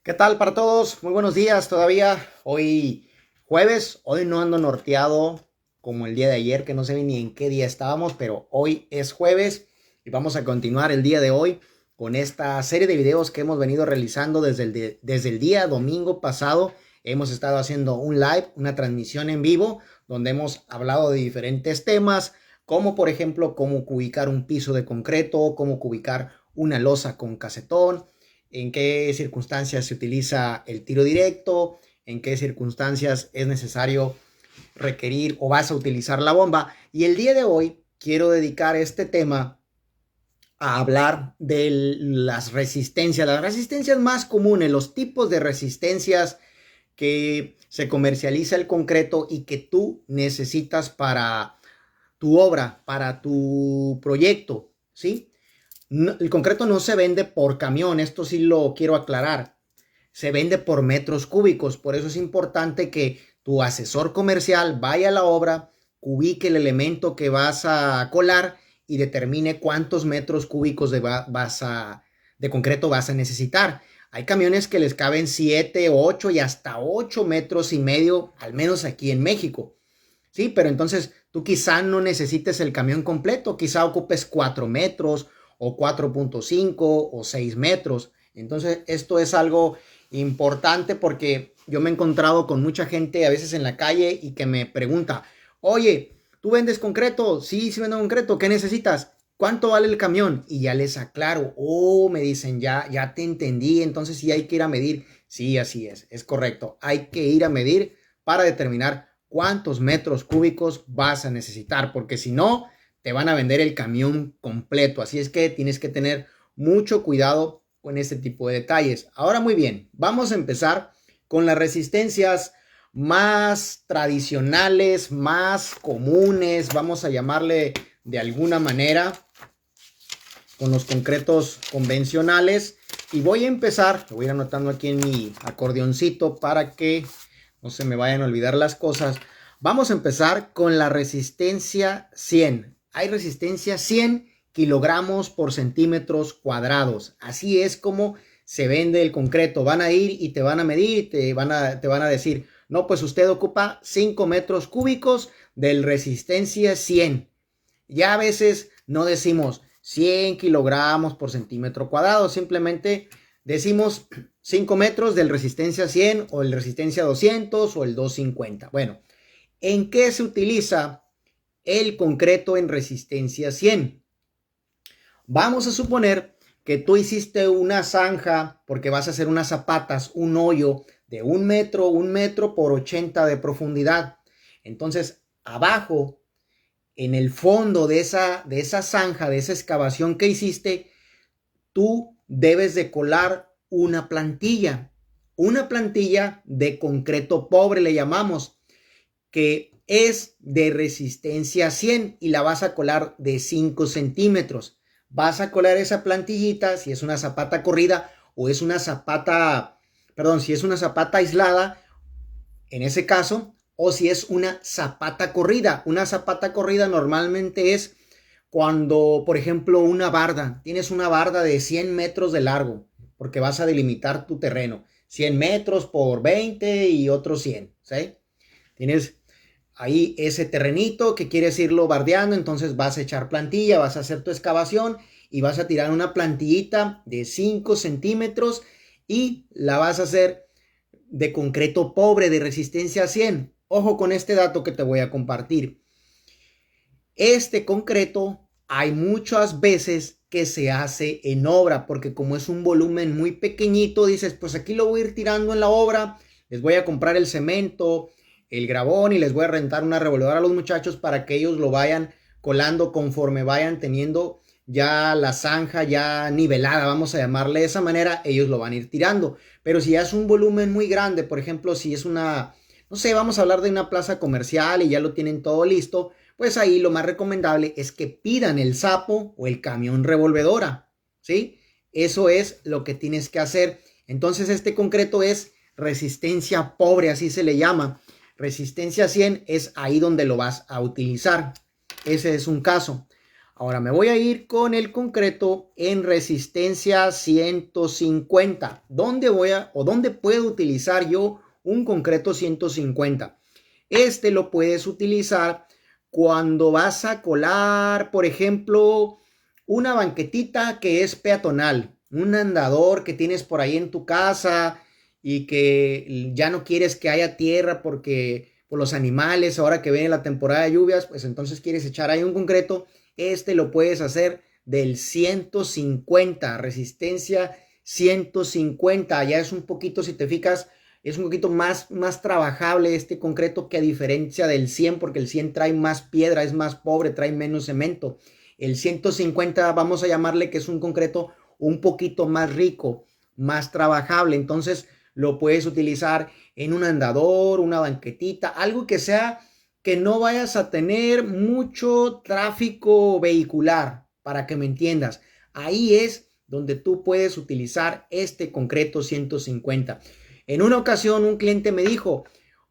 ¿Qué tal para todos? Muy buenos días todavía. Hoy jueves, hoy no ando norteado como el día de ayer, que no sé ni en qué día estábamos, pero hoy es jueves y vamos a continuar el día de hoy con esta serie de videos que hemos venido realizando desde el día domingo pasado. Hemos estado haciendo un live, una transmisión en vivo, donde hemos hablado de diferentes temas, como por ejemplo, cómo cubicar un piso de concreto, cómo cubicar una losa con casetón, en qué circunstancias se utiliza el tiro directo, en qué circunstancias es necesario requerir o vas a utilizar la bomba. Y el día de hoy quiero dedicar este tema a hablar de las resistencias más comunes, los tipos de resistencias que se comercializa el concreto y que tú necesitas para tu obra, para tu proyecto, ¿sí? No, el concreto no se vende por camión, esto sí lo quiero aclarar. Se vende por metros cúbicos, por eso es importante que tu asesor comercial vaya a la obra, ubique el elemento que vas a colar y determine cuántos metros cúbicos de concreto vas a necesitar. Hay camiones que les caben 7, 8 y hasta 8 metros y medio, al menos aquí en México. Sí, pero entonces tú quizá no necesites el camión completo, quizá ocupes 4 metros o 4.5 o 6 metros. Entonces esto es algo importante porque yo me he encontrado con mucha gente a veces en la calle y que me pregunta, oye, ¿tú vendes concreto? Sí, sí vendo concreto, ¿qué necesitas? ¿Cuánto vale el camión? Y ya les aclaro, me dicen, ya te entendí, entonces sí hay que ir a medir. Sí, así es correcto, hay que ir a medir para determinar cuántos metros cúbicos vas a necesitar, porque si no, te van a vender el camión completo. Así es que tienes que tener mucho cuidado con este tipo de detalles. Ahora muy bien, vamos a empezar con las resistencias más tradicionales, más comunes, vamos a llamarle de alguna manera, con los concretos convencionales. Y voy a empezar, lo voy a ir anotando aquí en mi acordeoncito para que no se me vayan a olvidar las cosas. Vamos a empezar con la resistencia 100. Hay resistencia 100 kilogramos por centímetros cuadrados. Así es como se vende el concreto. Van a ir y te van a medir y te van a decir, no, pues usted ocupa 5 metros cúbicos de resistencia 100. Ya a veces no decimos 100 kilogramos por centímetro cuadrado, simplemente decimos 5 metros del resistencia 100 o el resistencia 200 o el 250. Bueno, ¿en qué se utiliza el concreto en resistencia 100? Vamos a suponer que tú hiciste una zanja porque vas a hacer unas zapatas, un hoyo de 1 metro por 80 de profundidad. Entonces, abajo, en el fondo de esa zanja, de esa excavación que hiciste, tú debes de colar una plantilla de concreto pobre, le llamamos, que es de resistencia 100 y la vas a colar de 5 centímetros. Vas a colar esa plantillita, si es una zapata corrida o es una zapata, perdón, si es una zapata aislada, en ese caso, o si es una zapata corrida. Una zapata corrida normalmente es cuando, por ejemplo, tienes una barda de 100 metros de largo, porque vas a delimitar tu terreno, 100 metros por 20 y otros 100, ¿sí? Tienes ahí ese terrenito que quieres irlo bardeando, entonces vas a echar plantilla, vas a hacer tu excavación y vas a tirar una plantillita de 5 centímetros y la vas a hacer de concreto pobre de resistencia 100. Ojo con este dato que te voy a compartir. Este concreto hay muchas veces que se hace en obra, porque como es un volumen muy pequeñito, dices, pues aquí lo voy a ir tirando en la obra, les voy a comprar el cemento, el grabón y les voy a rentar una revolvedora a los muchachos para que ellos lo vayan colando conforme vayan teniendo ya la zanja ya nivelada, vamos a llamarle de esa manera, ellos lo van a ir tirando. Pero si ya es un volumen muy grande, por ejemplo, si es una, no sé, vamos a hablar de una plaza comercial y ya lo tienen todo listo, pues ahí lo más recomendable es que pidan el sapo o el camión revolvedora, ¿sí? Eso es lo que tienes que hacer. Entonces este concreto es resistencia pobre, así se le llama. Resistencia 100 es ahí donde lo vas a utilizar. Ese es un caso. Ahora me voy a ir con el concreto en resistencia 150. ¿Dónde puedo utilizar yo un concreto 150? Este lo puedes utilizar cuando vas a colar, por ejemplo, una banquetita que es peatonal, un andador que tienes por ahí en tu casa y que ya no quieres que haya tierra porque por los animales, ahora que viene la temporada de lluvias, pues entonces quieres echar ahí un concreto. Este lo puedes hacer del 150, resistencia 150. Ya es un poquito, si te fijas, es un poquito más trabajable este concreto que a diferencia del 100, porque el 100 trae más piedra, es más pobre, trae menos cemento. El 150 vamos a llamarle que es un concreto un poquito más rico, más trabajable. Entonces lo puedes utilizar en un andador, una banquetita, algo que sea que no vayas a tener mucho tráfico vehicular, para que me entiendas. Ahí es donde tú puedes utilizar este concreto 150. En una ocasión un cliente me dijo,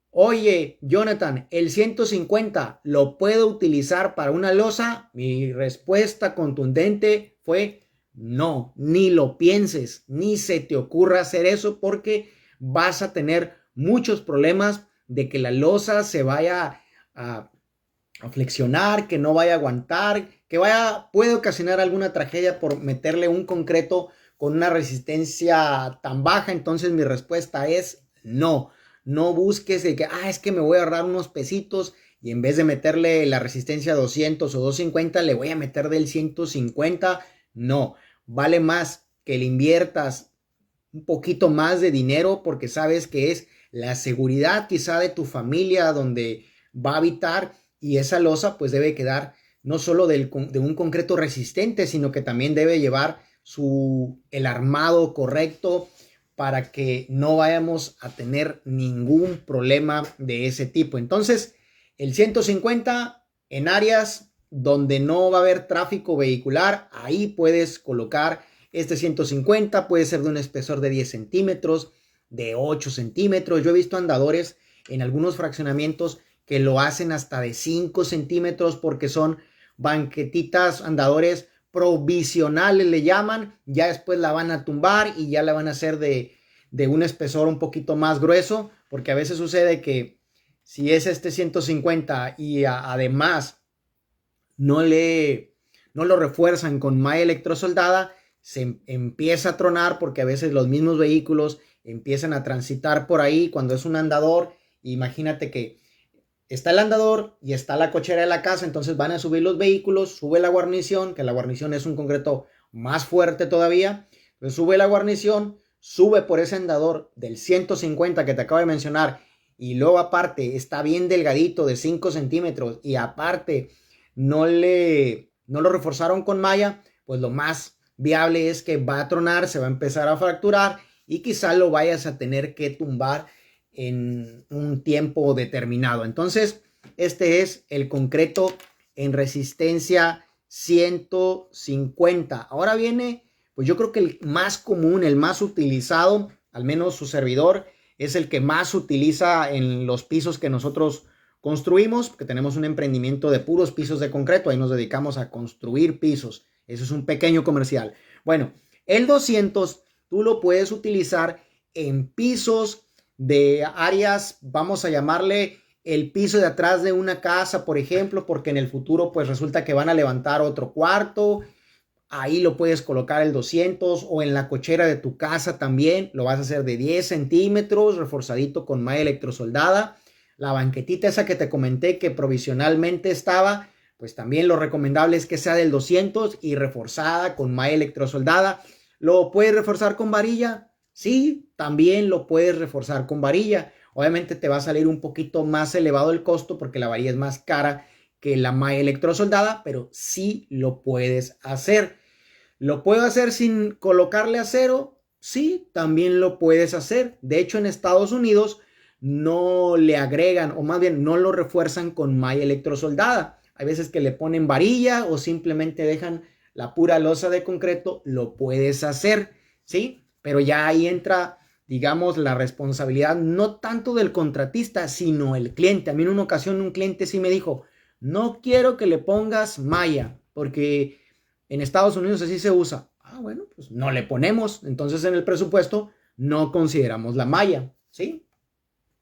oye, Jonathan, el 150 lo puedo utilizar para una losa. Mi respuesta contundente fue, no, ni lo pienses, ni se te ocurra hacer eso porque vas a tener muchos problemas de que la losa se vaya a flexionar, que no vaya a aguantar, puede ocasionar alguna tragedia por meterle un concreto con una resistencia tan baja. Entonces mi respuesta es no. No busques de que, es que me voy a ahorrar unos pesitos y en vez de meterle la resistencia 200 o 250, le voy a meter del 150. No, vale más que le inviertas un poquito más de dinero porque sabes que es la seguridad quizá de tu familia donde va a habitar, y esa losa pues debe quedar no solo de un concreto resistente, sino que también debe llevar el armado correcto para que no vayamos a tener ningún problema de ese tipo. Entonces, el 150 en áreas donde no va a haber tráfico vehicular, ahí puedes colocar este 150, puede ser de un espesor de 10 centímetros, de 8 centímetros. Yo he visto andadores en algunos fraccionamientos que lo hacen hasta de 5 centímetros porque son banquetitas, andadores provisionales le llaman. Ya después la van a tumbar y ya la van a hacer de un espesor un poquito más grueso, porque a veces sucede que si es este 150 y además no lo refuerzan con malla electrosoldada, se empieza a tronar porque a veces los mismos vehículos empiezan a transitar por ahí cuando es un andador. Imagínate que está el andador y está la cochera de la casa, entonces van a subir los vehículos, sube la guarnición, que la guarnición es un concreto más fuerte todavía, entonces sube la guarnición, sube por ese andador del 150 que te acabo de mencionar, y luego aparte está bien delgadito de 5 centímetros y aparte no lo reforzaron con malla, pues lo más viable es que va a tronar, se va a empezar a fracturar y quizá lo vayas a tener que tumbar en un tiempo determinado. Entonces, este es el concreto en resistencia 150. Ahora viene, pues yo creo que el más común, el más utilizado, al menos su servidor, es el que más utiliza en los pisos que nosotros construimos, porque tenemos un emprendimiento de puros pisos de concreto, ahí nos dedicamos a construir pisos. Eso es un pequeño comercial. Bueno, el 200 tú lo puedes utilizar en pisos de áreas, vamos a llamarle el piso de atrás de una casa, por ejemplo, porque en el futuro pues resulta que van a levantar otro cuarto. Ahí lo puedes colocar el 200, o en la cochera de tu casa también. Lo vas a hacer de 10 centímetros, reforzadito con malla electrosoldada. La banquetita esa que te comenté que provisionalmente estaba, pues también lo recomendable es que sea del 200 y reforzada con malla electrosoldada. ¿Lo puedes reforzar con varilla? Sí, también lo puedes reforzar con varilla. Obviamente te va a salir un poquito más elevado el costo porque la varilla es más cara que la malla electrosoldada, pero sí lo puedes hacer. ¿Lo puedo hacer sin colocarle acero? Sí, también lo puedes hacer. De hecho, en Estados Unidos no le agregan, o más bien no lo refuerzan con malla electrosoldada. Hay veces que le ponen varilla o simplemente dejan la pura losa de concreto. Lo puedes hacer, ¿sí? Pero ya ahí entra, digamos, la responsabilidad no tanto del contratista, sino el cliente. A mí en una ocasión un cliente sí me dijo, no quiero que le pongas malla, porque en Estados Unidos así se usa. Ah, bueno, pues no le ponemos. Entonces en el presupuesto no consideramos la malla, ¿sí?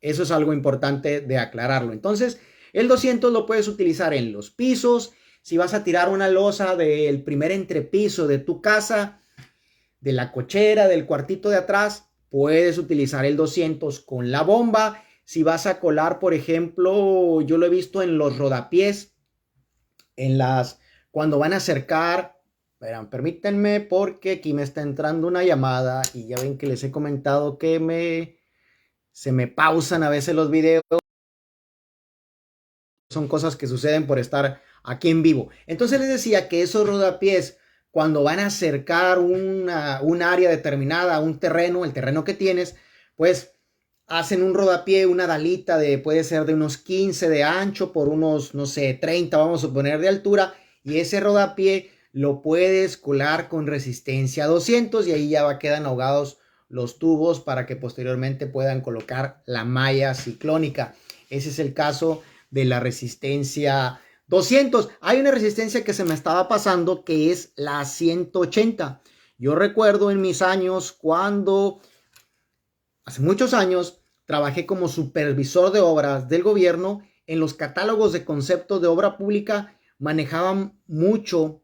Eso es algo importante de aclararlo. Entonces, el 200 lo puedes utilizar en los pisos. Si vas a tirar una losa del primer entrepiso de tu casa, de la cochera, del cuartito de atrás, puedes utilizar el 200 con la bomba. Si vas a colar, por ejemplo, yo lo he visto en los rodapiés, cuando van a acercar, verán, permítanme porque aquí me está entrando una llamada y ya ven que les he comentado que se me pausan a veces los videos. Son cosas que suceden por estar aquí en vivo. Entonces les decía que esos rodapiés, cuando van a acercar un área determinada, un terreno, el terreno que tienes, pues hacen un rodapié, una dalita puede ser de unos 15 de ancho por unos, no sé, 30, vamos a suponer, de altura, y ese rodapié lo puedes colar con resistencia 200 y ahí ya quedan ahogados los tubos para que posteriormente puedan colocar la malla ciclónica. Ese es el caso de la resistencia 200. Hay una resistencia que se me estaba pasando que es la 180. Yo recuerdo en mis años cuando, hace muchos años, trabajé como supervisor de obras del gobierno. En los catálogos de conceptos de obra pública manejaban mucho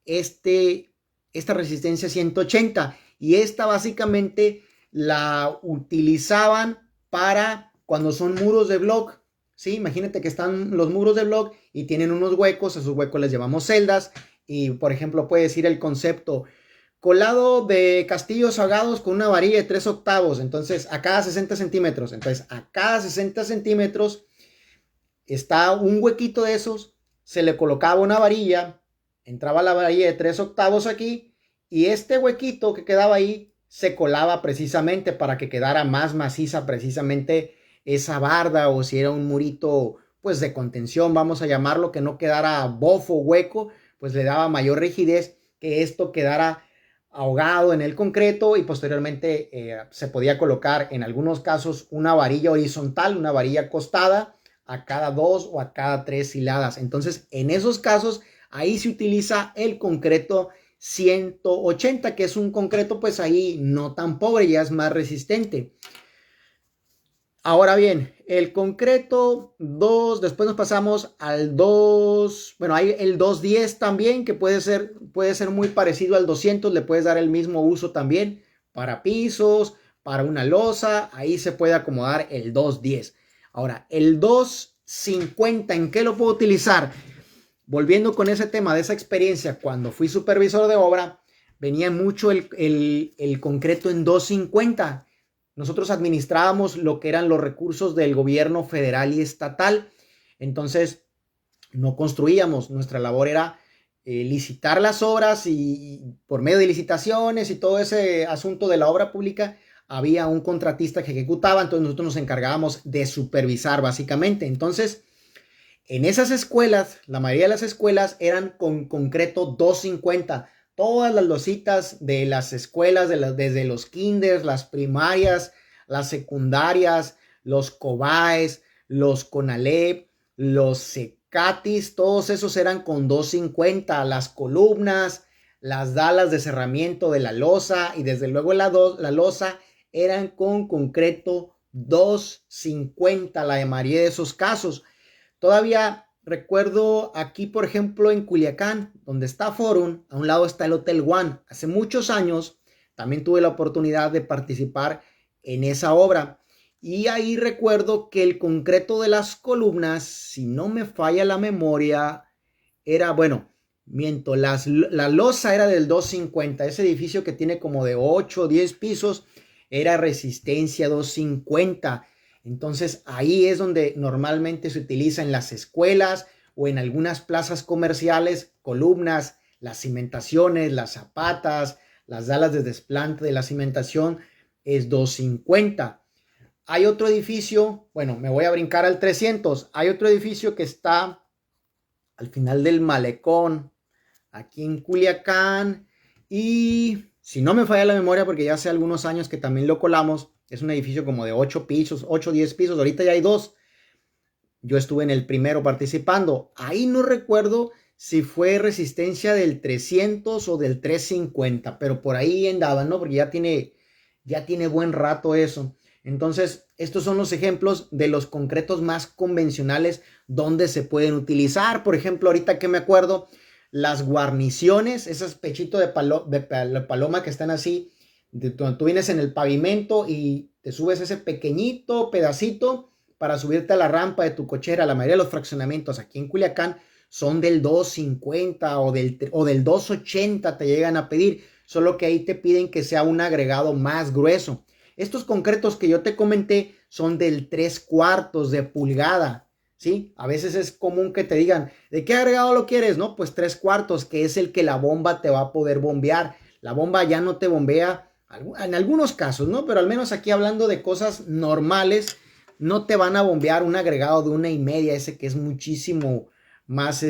esta resistencia 180 y esta básicamente la utilizaban para cuando son muros de bloc. ¿Sí? Imagínate que están los muros de bloc y tienen unos huecos, a esos huecos les llamamos celdas y por ejemplo puede decir el concepto colado de castillos ahogados con una varilla de 3/8, entonces a cada 60 centímetros, entonces a cada 60 centímetros está un huequito de esos, se le colocaba una varilla, entraba la varilla de 3/8 aquí y este huequito que quedaba ahí se colaba precisamente para que quedara más maciza precisamente esa barda, o si era un murito pues de contención, vamos a llamarlo, que no quedara bofo, hueco, pues le daba mayor rigidez, que esto quedara ahogado en el concreto y posteriormente se podía colocar en algunos casos una varilla horizontal, una varilla acostada a cada 2 o a cada 3 hiladas. Entonces en esos casos ahí se utiliza el concreto 180, que es un concreto pues ahí no tan pobre, ya es más resistente. Ahora bien, el concreto 2, después nos pasamos al 2, bueno, hay el 210 también, que puede ser muy parecido al 200, le puedes dar el mismo uso también para pisos, para una losa, ahí se puede acomodar el 210. Ahora, el 250, ¿en qué lo puedo utilizar? Volviendo con ese tema de esa experiencia, cuando fui supervisor de obra, venía mucho el concreto en 250. Nosotros administrábamos lo que eran los recursos del gobierno federal y estatal. Entonces, no construíamos. Nuestra labor era licitar las obras y por medio de licitaciones y todo ese asunto de la obra pública, había un contratista que ejecutaba. Entonces, nosotros nos encargábamos de supervisar básicamente. Entonces, en esas escuelas, la mayoría de las escuelas eran con concreto 250. Todas las lositas de las escuelas, desde los kinders, las primarias, las secundarias, los COBAES, los CONALEP, los CECATIS, todos esos eran con 250. Las columnas, las dalas de cerramiento de la losa y desde luego la losa eran con concreto 250, la mayoría de esos casos. Todavía recuerdo aquí, por ejemplo, en Culiacán, donde está Forum, a un lado está el Hotel One. Hace muchos años también tuve la oportunidad de participar en esa obra. Y ahí recuerdo que el concreto de las columnas, si no me falla la memoria, era, bueno, miento, la losa era del 250. Ese edificio que tiene como de 8 o 10 pisos era resistencia 250. Entonces ahí es donde normalmente se utiliza en las escuelas o en algunas plazas comerciales, columnas, las cimentaciones, las zapatas, las dalas de desplante de la cimentación es 250. Hay otro edificio, bueno, me voy a brincar al 300. Hay otro edificio que está al final del malecón, aquí en Culiacán, y si no me falla la memoria, porque ya hace algunos años que también lo colamos, es un edificio como de 8 pisos, 8 o 10 pisos, ahorita ya hay 2. Yo estuve en el primero participando. Ahí no recuerdo si fue resistencia del 300 o del 350, pero por ahí andaban, ¿no? Porque ya tiene buen rato eso. Entonces, estos son los ejemplos de los concretos más convencionales donde se pueden utilizar. Por ejemplo, ahorita que me acuerdo, las guarniciones, esas pechitos de paloma que están así, donde tú vienes en el pavimento y te subes ese pequeñito pedacito para subirte a la rampa de tu cochera. La mayoría de los fraccionamientos aquí en Culiacán son del 250 o del 280 te llegan a pedir, solo que ahí te piden que sea un agregado más grueso. Estos concretos que yo te comenté son del 3/4 de pulgada, ¿sí? A veces es común que te digan, ¿de qué agregado lo quieres? No, pues 3/4, que es el que la bomba te va a poder bombear. La bomba ya no te bombea, en algunos casos, ¿no? Pero al menos aquí hablando de cosas normales, no te van a bombear un agregado de 1,5, ese que es muchísimo más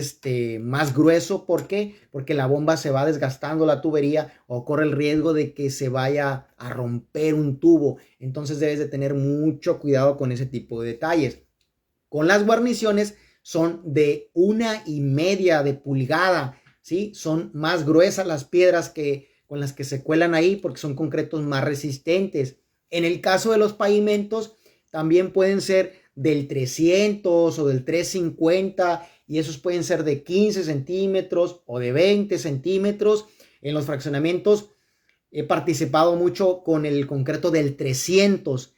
grueso. ¿Por qué? Porque la bomba se va desgastando la tubería o corre el riesgo de que se vaya a romper un tubo. Entonces debes de tener mucho cuidado con ese tipo de detalles. Con las guarniciones son de 1,5 de pulgada, ¿sí? Son más gruesas las piedras con las que se cuelan ahí porque son concretos más resistentes. En el caso de los pavimentos también pueden ser del 300 o del 350 y esos pueden ser de 15 centímetros o de 20 centímetros. En los fraccionamientos he participado mucho con el concreto del 300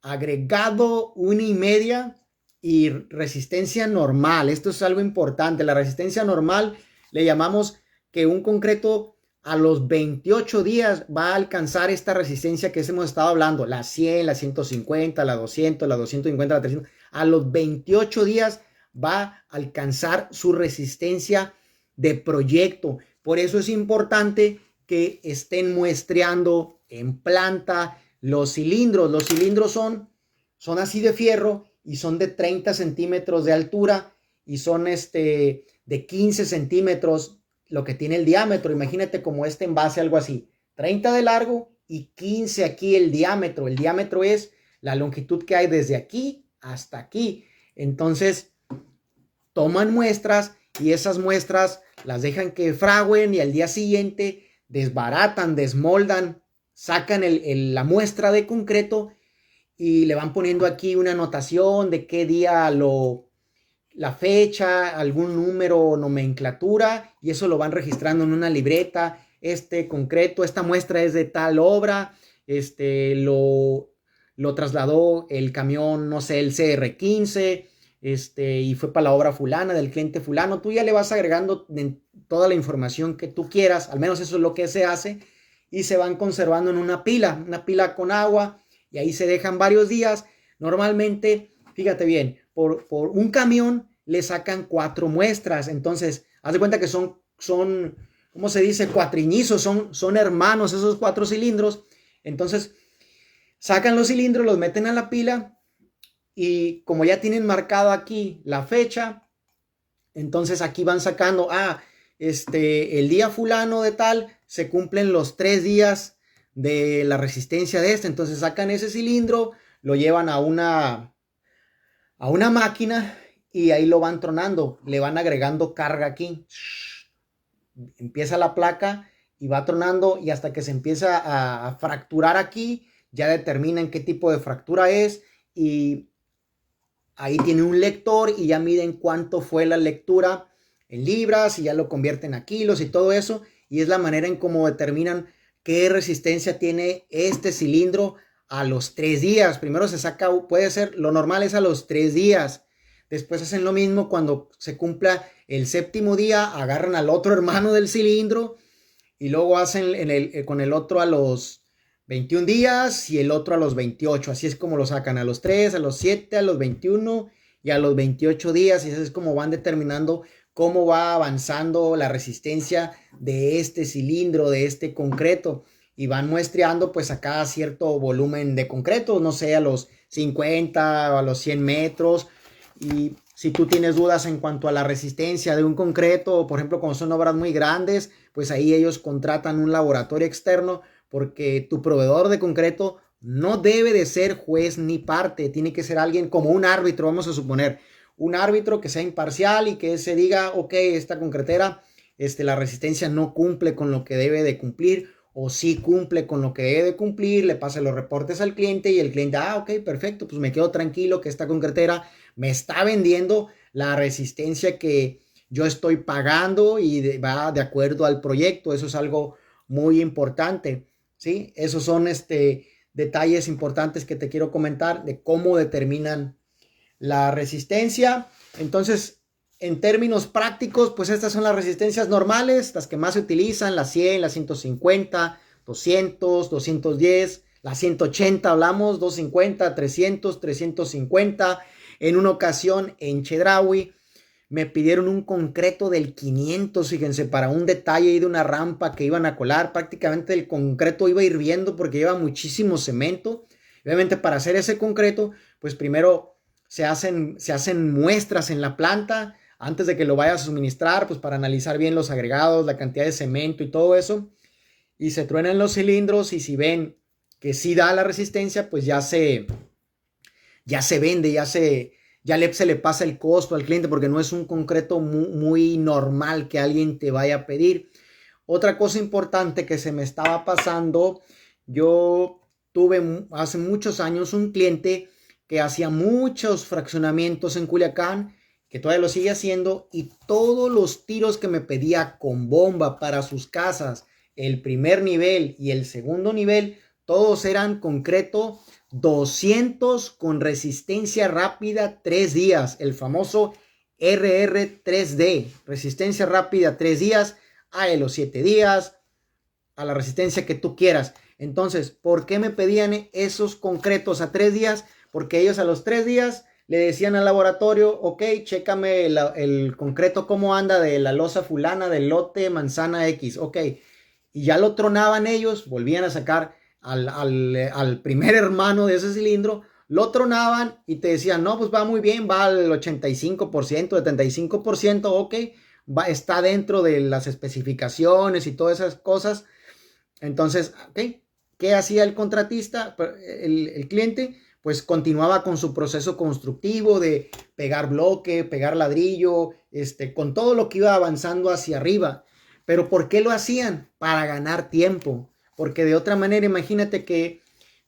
agregado 1,5 y resistencia normal. Esto es algo importante. La resistencia normal le llamamos que un concreto a los 28 días va a alcanzar esta resistencia que hemos estado hablando, la 100, la 150, la 200, la 250, la 300. A los 28 días va a alcanzar su resistencia de proyecto. Por eso es importante que estén muestreando en planta los cilindros. Los cilindros son así de fierro y son de 30 centímetros de altura y son de 15 centímetros lo que tiene el diámetro. Imagínate como este envase, algo así, 30 de largo y 15 aquí el diámetro. El diámetro es la longitud que hay desde aquí hasta aquí. Entonces toman muestras y esas muestras las dejan que fragüen y al día siguiente desbaratan, desmoldan, sacan la muestra de concreto y le van poniendo aquí una anotación de qué día la fecha, algún número o nomenclatura, y eso lo van registrando en una libreta. Este concreto, esta muestra es de tal obra, lo trasladó el camión, no sé, el CR15, y fue para la obra fulana, del cliente fulano. Tú ya le vas agregando toda la información que tú quieras, al menos eso es lo que se hace, y se van conservando en una pila con agua, y ahí se dejan varios días. Normalmente, fíjate bien, por un camión le sacan 4 muestras. Entonces, haz de cuenta que son ¿cómo se dice? Cuatriñizos, son hermanos esos 4 cilindros. Entonces, sacan los cilindros, los meten a la pila y como ya tienen marcado aquí la fecha, entonces aquí van sacando, el día fulano de tal, se cumplen los 3 días de la resistencia de entonces sacan ese cilindro, lo llevan a una máquina y ahí lo van tronando, le van agregando carga aquí, empieza la placa y va tronando y hasta que se empieza a fracturar aquí, ya determinan qué tipo de fractura es y ahí tiene un lector y ya miden cuánto fue la lectura en libras y ya lo convierten a kilos y todo eso, y es la manera en cómo determinan qué resistencia tiene este cilindro a los 3 días. Primero se saca, puede ser, lo normal es a los 3 días. Después hacen lo mismo cuando se cumpla el 7º día, agarran al otro hermano del cilindro y luego hacen con el otro a los 21 días y el otro a los 28. Así es como lo sacan, a los 3, a los 7, a los 21 y a los 28 días. Y así es como van determinando cómo va avanzando la resistencia de este cilindro, de este concreto. Y van muestreando pues a cada cierto volumen de concreto, no sé, a los 50 o a los 100 metros. Y si tú tienes dudas en cuanto a la resistencia de un concreto, por ejemplo, cuando son obras muy grandes, pues ahí ellos contratan un laboratorio externo, porque tu proveedor de concreto no debe de ser juez ni parte, tiene que ser alguien como un árbitro, vamos a suponer, un árbitro que sea imparcial y que se diga, ok, esta concretera, la resistencia no cumple con lo que debe de cumplir, o sí cumple con lo que debe de cumplir, le pasa los reportes al cliente y el cliente, ok, perfecto, pues me quedo tranquilo que esta concretera me está vendiendo la resistencia que yo estoy pagando y va de acuerdo al proyecto. Eso es algo muy importante, ¿sí? Esos son detalles importantes que te quiero comentar de cómo determinan la resistencia. Entonces, en términos prácticos, pues estas son las resistencias normales, las que más se utilizan, la 100, la 150, 200, 210, la 180 hablamos, 250, 300, 350. En una ocasión en Chedraui me pidieron un concreto del 500, fíjense, para un detalle ahí de una rampa que iban a colar. Prácticamente el concreto iba hirviendo porque lleva muchísimo cemento. Obviamente para hacer ese concreto, pues primero se hacen muestras en la planta antes de que lo vayas a suministrar, pues para analizar bien los agregados, la cantidad de cemento y todo eso. Y se truenan los cilindros y si ven que sí da la resistencia, pues ya se vende, se le pasa el costo al cliente porque no es un concreto muy normal que alguien te vaya a pedir. Otra cosa importante que se me estaba pasando, yo tuve hace muchos años un cliente que hacía muchos fraccionamientos en Culiacán, que todavía lo sigue haciendo, y todos los tiros que me pedía con bomba para sus casas, el primer nivel y el segundo nivel, todos eran concreto 200 con resistencia rápida 3 días, el famoso RR3D, resistencia rápida 3 días, a los 7 días, a la resistencia que tú quieras. Entonces, ¿por qué me pedían esos concretos a 3 días? Porque ellos a los 3 días le decían al laboratorio, ok, chécame el concreto cómo anda de la losa fulana del lote manzana X, ok, y ya lo tronaban ellos, volvían a sacar al primer hermano de ese cilindro, lo tronaban y te decían, no, pues va muy bien, va al 85%, 75%, ok, está dentro de las especificaciones y todas esas cosas. Entonces, ok, ¿qué hacía el contratista, el cliente? Pues continuaba con su proceso constructivo de pegar bloque, pegar ladrillo, con todo lo que iba avanzando hacia arriba. ¿Pero por qué lo hacían? Para ganar tiempo. Porque de otra manera, imagínate que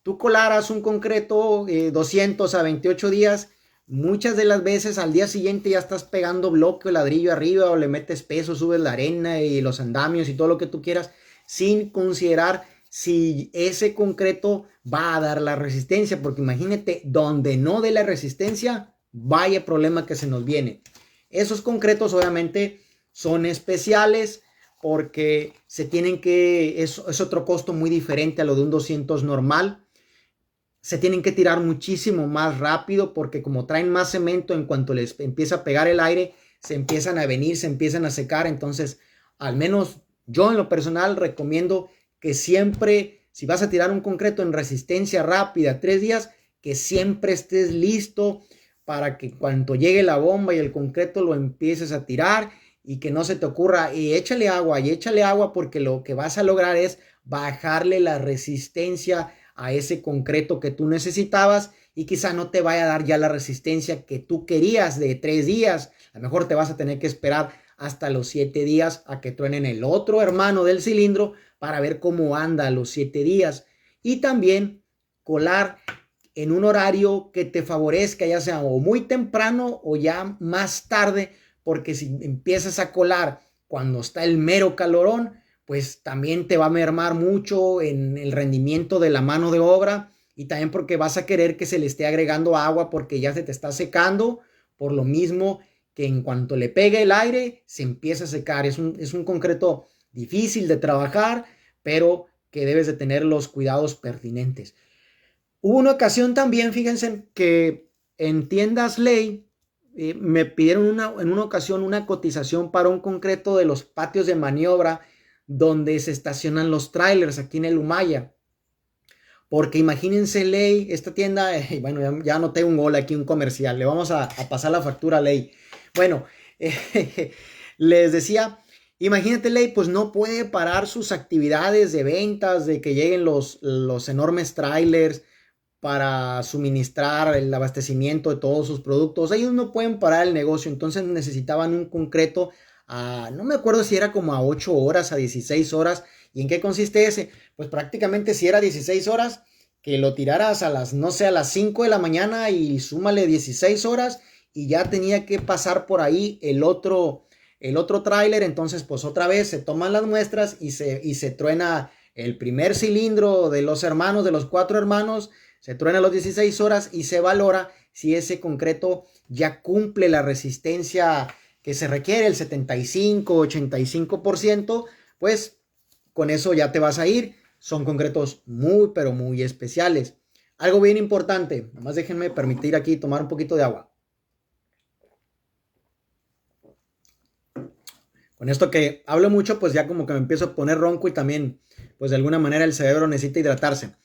tú colaras un concreto 200 a 28 días, muchas de las veces al día siguiente ya estás pegando bloque o ladrillo arriba o le metes peso, subes la arena y los andamios y todo lo que tú quieras, sin considerar si ese concreto va a dar la resistencia, porque imagínate, donde no dé la resistencia, vaya problema que se nos viene. Esos concretos obviamente son especiales porque es otro costo muy diferente a lo de un 200 normal. Se tienen que tirar muchísimo más rápido porque como traen más cemento, en cuanto les empieza a pegar el aire, se empiezan a venir, se empiezan a secar. Entonces, al menos yo en lo personal recomiendo que siempre, si vas a tirar un concreto en resistencia rápida 3 días, que siempre estés listo para que cuando llegue la bomba y el concreto lo empieces a tirar y que no se te ocurra y échale agua porque lo que vas a lograr es bajarle la resistencia a ese concreto que tú necesitabas y quizá no te vaya a dar ya la resistencia que tú querías de 3 días. A lo mejor te vas a tener que esperar hasta los 7 días a que truenen el otro hermano del cilindro para ver cómo anda a los 7 días. Y también colar en un horario que te favorezca, ya sea o muy temprano o ya más tarde, porque si empiezas a colar cuando está el mero calorón, pues también te va a mermar mucho en el rendimiento de la mano de obra y también porque vas a querer que se le esté agregando agua porque ya se te está secando, por lo mismo que en cuanto le pegue el aire se empieza a secar. Es un concreto difícil de trabajar, pero que debes de tener los cuidados pertinentes. Hubo una ocasión también, fíjense, que en tiendas Ley me pidieron en una ocasión una cotización para un concreto de los patios de maniobra donde se estacionan los trailers aquí en el Humaya. Porque imagínense, Ley, esta tienda, bueno, ya anoté un gol aquí, un comercial, le vamos a pasar la factura a Ley. Bueno, les decía, imagínate, Ley, pues no puede parar sus actividades de ventas, de que lleguen los enormes trailers, para suministrar el abastecimiento de todos sus productos. Ellos no pueden parar el negocio, entonces necesitaban un concreto no me acuerdo si era como a 8 horas, a 16 horas. ¿Y en qué consiste ese? Pues prácticamente si era 16 horas, que lo tiraras a las, no sé, a las 5 de la mañana y súmale 16 horas y ya tenía que pasar por ahí el otro tráiler. Entonces pues otra vez se toman las muestras y se truena el primer cilindro de los hermanos, de los 4 hermanos, se truena a las 16 horas y se valora si ese concreto ya cumple la resistencia que se requiere, el 75-85%, pues con eso ya te vas a ir. Son concretos muy, pero muy especiales. Algo bien importante, nomás déjenme permitir aquí tomar un poquito de agua. Con esto que hablo mucho, pues ya como que me empiezo a poner ronco y también, pues de alguna manera el cerebro necesita hidratarse.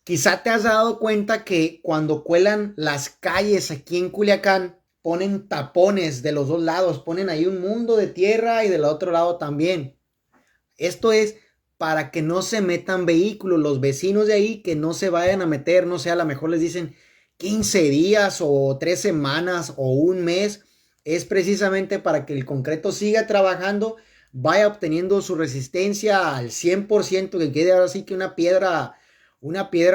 Quizá te has dado cuenta que cuando cuelan las calles aquí en Culiacán, ponen tapones de los dos lados, ponen ahí un mundo de tierra y del otro lado también. Esto es para que no se metan vehículos, los vecinos de ahí que no se vayan a meter, no sé, a lo mejor les dicen 15 días o 3 semanas o un mes, es precisamente para que el concreto siga trabajando, vaya obteniendo su resistencia al 100%, que quede ahora sí que una piedra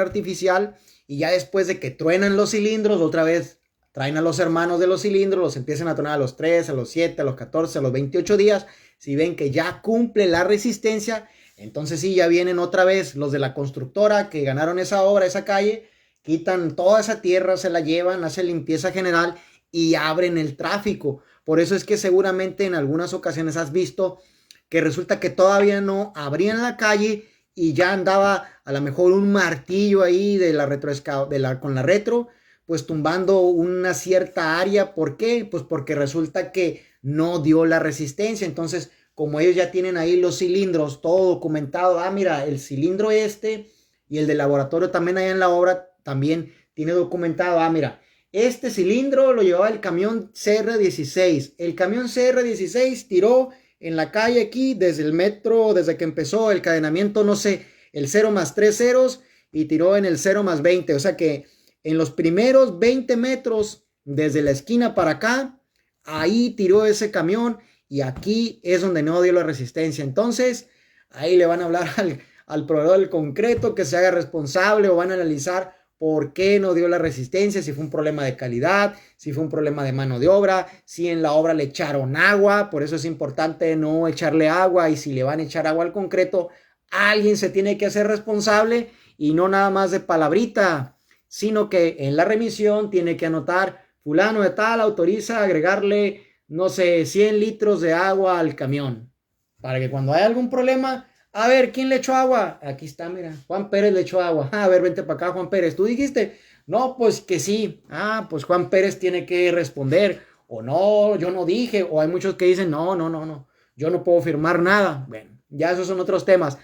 artificial, y ya después de que truenan los cilindros, otra vez traen a los hermanos de los cilindros, los empiezan a tronar a los 3, a los 7, a los 14, a los 28 días. Si ven que ya cumple la resistencia, entonces sí, ya vienen otra vez los de la constructora que ganaron esa obra, esa calle, quitan toda esa tierra, se la llevan, hacen limpieza general y abren el tráfico. Por eso es que seguramente en algunas ocasiones has visto que resulta que todavía no abrían la calle y ya andaba a lo mejor un martillo ahí de la con la retro, pues tumbando una cierta área. ¿Por qué? Pues porque resulta que no dio la resistencia. Entonces, como ellos ya tienen ahí los cilindros, todo documentado, mira, el cilindro este y el de laboratorio también allá en la obra también tiene documentado, mira, este cilindro lo llevaba el camión CR16. El camión CR16 tiró en la calle aquí desde el metro, desde que empezó el cadenamiento, no sé, el 0 más 3 ceros y tiró en el 0 más 20. O sea que en los primeros 20 metros desde la esquina para acá, ahí tiró ese camión y aquí es donde no dio la resistencia. Entonces, ahí le van a hablar al proveedor del concreto que se haga responsable o van a analizar por qué no dio la resistencia, si fue un problema de calidad, si fue un problema de mano de obra, si en la obra le echaron agua. Por eso es importante no echarle agua, y si le van a echar agua al concreto, alguien se tiene que hacer responsable y no nada más de palabrita, sino que en la remisión tiene que anotar: fulano de tal autoriza agregarle, no sé, 100 litros de agua al camión, para que cuando haya algún problema, a ver, ¿quién le echó agua? Aquí está, mira, Juan Pérez le echó agua. A ver, vente para acá, Juan Pérez. ¿Tú dijiste? No, pues que sí. Pues Juan Pérez tiene que responder. O no, yo no dije. O hay muchos que dicen, no, yo no puedo firmar nada. Bueno, ya esos son otros temas.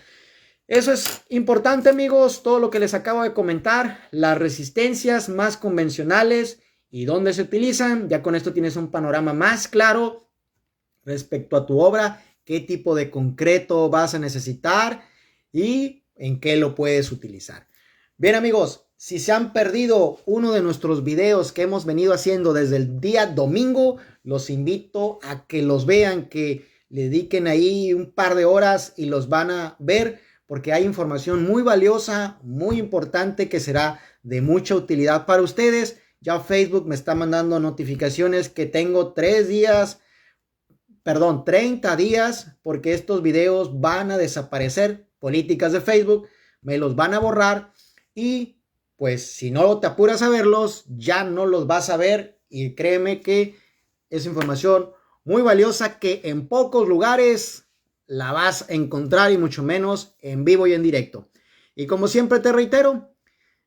Eso es importante, amigos, todo lo que les acabo de comentar, las resistencias más convencionales y dónde se utilizan. Ya con esto tienes un panorama más claro respecto a tu obra, qué tipo de concreto vas a necesitar y en qué lo puedes utilizar. Bien, amigos, si se han perdido uno de nuestros videos que hemos venido haciendo desde el día domingo, los invito a que los vean, que le dediquen ahí un par de horas y los van a ver, porque hay información muy valiosa, muy importante, que será de mucha utilidad para ustedes. Ya Facebook me está mandando notificaciones que tengo 30 días, porque estos videos van a desaparecer. Políticas de Facebook, me los van a borrar, y pues si no te apuras a verlos, ya no los vas a ver. Y créeme que es información muy valiosa que en pocos lugares la vas a encontrar, y mucho menos en vivo y en directo. Y como siempre te reitero,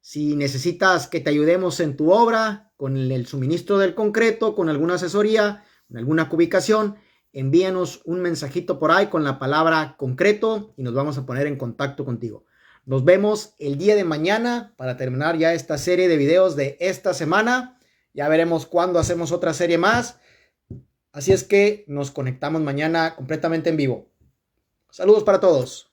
si necesitas que te ayudemos en tu obra, con el suministro del concreto, con alguna asesoría, con alguna ubicación, envíanos un mensajito por ahí con la palabra concreto y nos vamos a poner en contacto contigo. Nos vemos el día de mañana para terminar ya esta serie de videos de esta semana. Ya veremos cuándo hacemos otra serie más. Así es que nos conectamos mañana completamente en vivo. Saludos para todos.